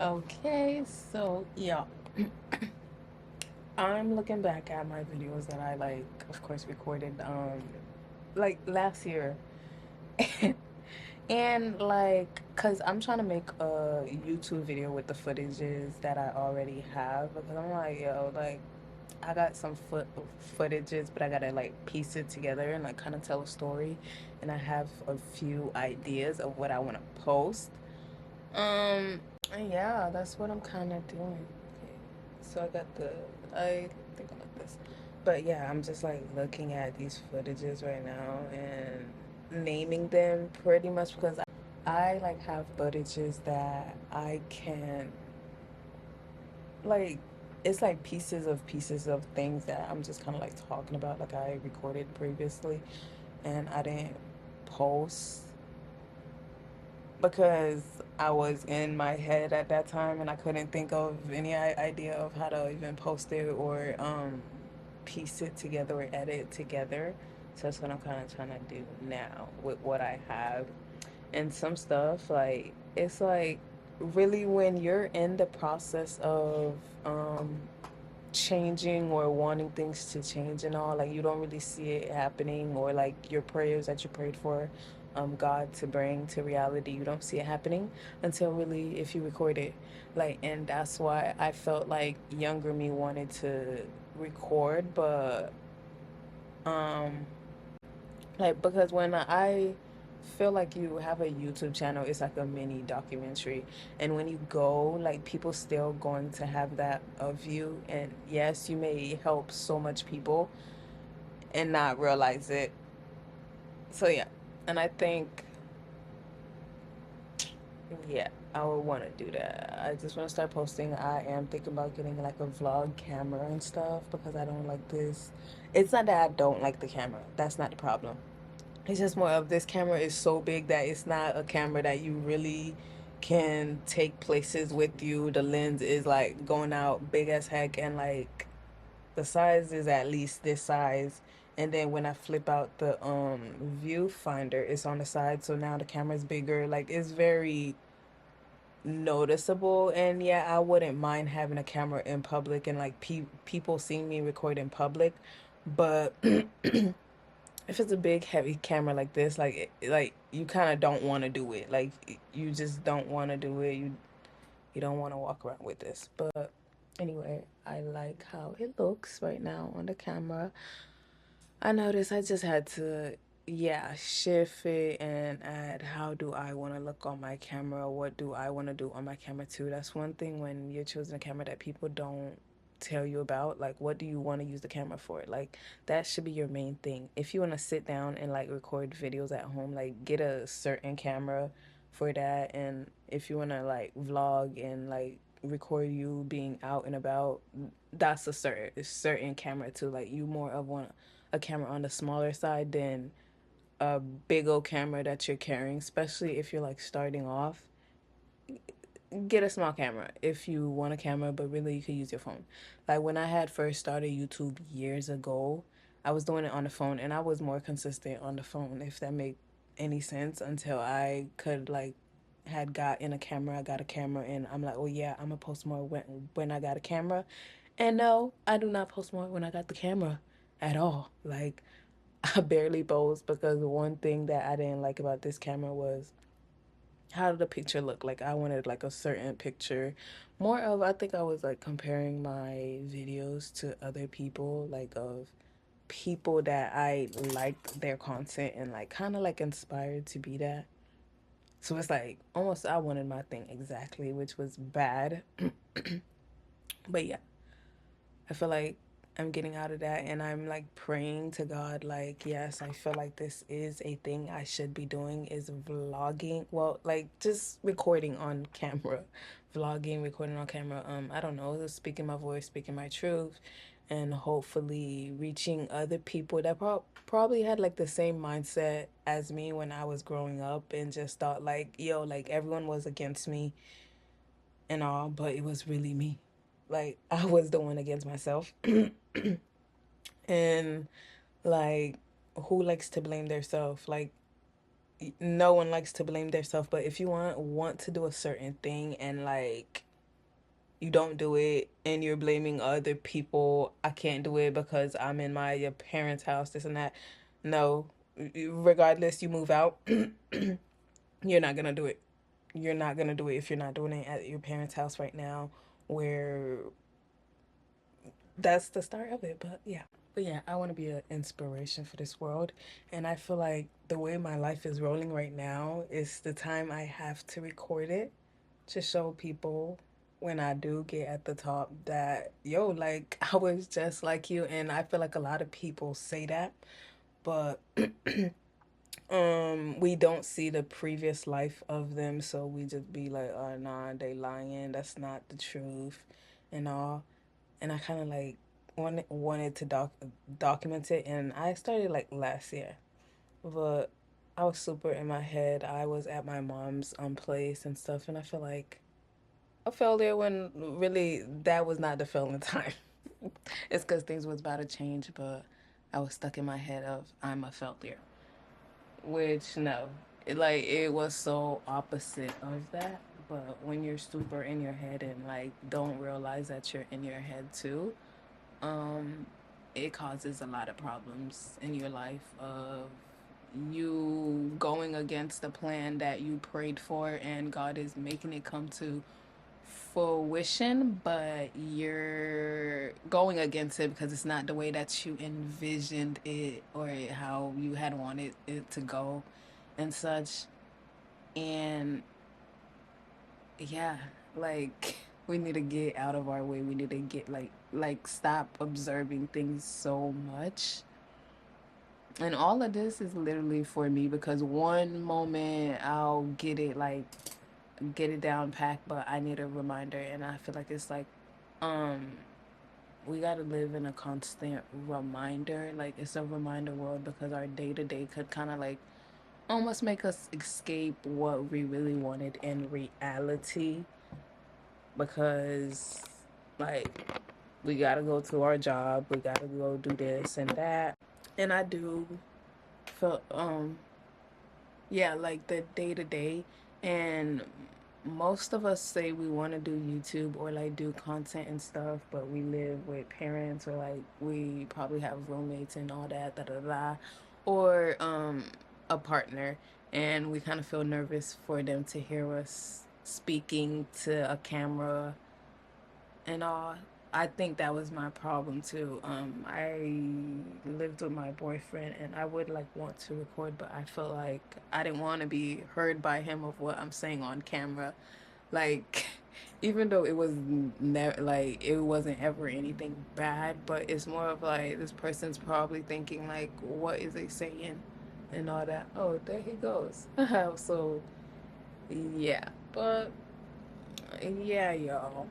Okay, so yeah, I'm looking back at my videos that I like, of course, recorded like last year. And like, cause I'm trying to make a YouTube video with the footages that I already have because I'm like, yo, like I got some footages, but I gotta like piece it together and like kind of tell a story. And I have a few ideas of what I want to post. Um, and yeah, that's what I'm kind of doing. Okay, so I think I like this. But yeah, I'm just like looking at these footages right now and naming them pretty much because I like have footages that I can like it's like pieces of things that I'm just kind of like talking about like I recorded previously and I didn't post because I was in my head at that time and I couldn't think of any idea of how to even post it or piece it together or edit it together. So that's what I'm kind of trying to do now with what I have. And some stuff, like, it's like really when you're in the process of um, changing or wanting things to change and all, like you don't really see it happening, or like your prayers that you prayed for God to bring to reality, you don't see it happening until really if you record it. Like, and that's why I felt like younger me wanted to record, but um like because when I feel like you have a YouTube channel, it's like a mini documentary. And when you go, like people still going to have that of you. And yes, you may help so much people and not realize it. So yeah. And I think yeah, I would want to do that. I just want to start posting. I am thinking about getting like a vlog camera and stuff because I don't like this. It's not that I don't like the camera. That's not the problem. It's just more of this camera is so big that it's not a camera that you really can take places with you. The lens is like going out big as heck, and like the size is at least this size. And then when I flip out the viewfinder, it's on the side, so now the camera's bigger. Like it's very noticeable. And yeah, I wouldn't mind having a camera in public and like people seeing me record in public, but if it's a big heavy camera like this, like you kind of don't want to do it. Like you just don't want to do it. You don't want to walk around with this. But anyway, I like how it looks right now on the camera. I noticed I just had to, yeah, shift it and add how do I want to look on my camera? What do I want to do on my camera too? That's one thing when you're choosing a camera that people don't tell you about. Like, what do you want to use the camera for? Like, that should be your main thing. If you want to sit down and like record videos at home, like, get a certain camera for that. And if you want to like vlog and like record you being out and about, that's a certain camera too. Like, you more of one a camera on the smaller side than a big old camera that you're carrying, especially if you're like starting off. Get a small camera if you want a camera, but really you could use your phone. Like when I had first started YouTube years ago, I was doing it on the phone and I was more consistent on the phone, if that made any sense, until I could like had got in a camera. I got a camera and I'm like, oh yeah, I'm gonna post more when I got a camera. And no, I do not post more when I got the camera at all. Like I barely post because the one thing that I didn't like about this camera was how did the picture look. Like I wanted like a certain picture. More of I think I was like comparing my videos to other people, like of people that I liked their content and like kind of like inspired to be that. So it's like almost I wanted my thing exactly, which was bad. But yeah, I feel like I'm getting out of that and I'm like praying to God, like, yes, I feel like this is a thing I should be doing is vlogging. Well, like just recording on camera, vlogging, recording on camera. I don't know, just speaking my voice, speaking my truth, and hopefully reaching other people that probably had like the same mindset as me when I was growing up and just thought like, yo, like everyone was against me and all, but it was really me. Like I was the one against myself. And like who likes to blame themselves? Like no one likes to blame themselves, but if you want to do a certain thing and like you don't do it and you're blaming other people. I can't do it because I'm in my parents' house, this and that. No, regardless, you move out, you're not gonna do it. You're not gonna do it if you're not doing it at your parents' house right now, where that's the start of it. But yeah. But yeah, I want to be an inspiration for this world. And I feel like the way my life is rolling right now is the time I have to record it to show people when I do get at the top that, yo, like, I was just like you. And I feel like a lot of people say that, but we don't see the previous life of them, so we just be like, oh nah, they lying, that's not the truth and all. And I kind of like wanted to document it, and I started like last year, but I was super in my head. I was at my mom's place and stuff, and I feel like a failure when really that was not the failing time. It's because things was about to change, but I was stuck in my head of I'm a failure, which no, it was so opposite of that. But when you're super in your head and like don't realize that you're in your head too, um, it causes a lot of problems in your life of you going against the plan that you prayed for and God is making it come to fruition, but you're going against it because it's not the way that you envisioned it or how you had wanted it to go and such. And yeah, like we need to get out of our way. We need to get like stop observing things so much. And all of this is literally for me because one moment I'll get it down packed, but I need a reminder. And I feel like it's like um we gotta live in a constant reminder. Like it's a reminder world because our day to day could kind of like almost make us escape what we really wanted in reality, because like we gotta go to our job, we gotta go do this and that. And I do feel yeah, like the day to day. And most of us say we want to do YouTube or like do content and stuff, but we live with parents or like we probably have roommates and all that, da da da, or a partner, and we kind of feel nervous for them to hear us speaking to a camera and all. I think that was my problem too. I lived with my boyfriend and I would like want to record, but I felt like I didn't want to be heard by him of what I'm saying on camera. Like, even though it was never like it wasn't ever anything bad, but it's more of like this person's probably thinking like, what is they saying, and all that. Oh, there he goes. So yeah, but yeah, y'all.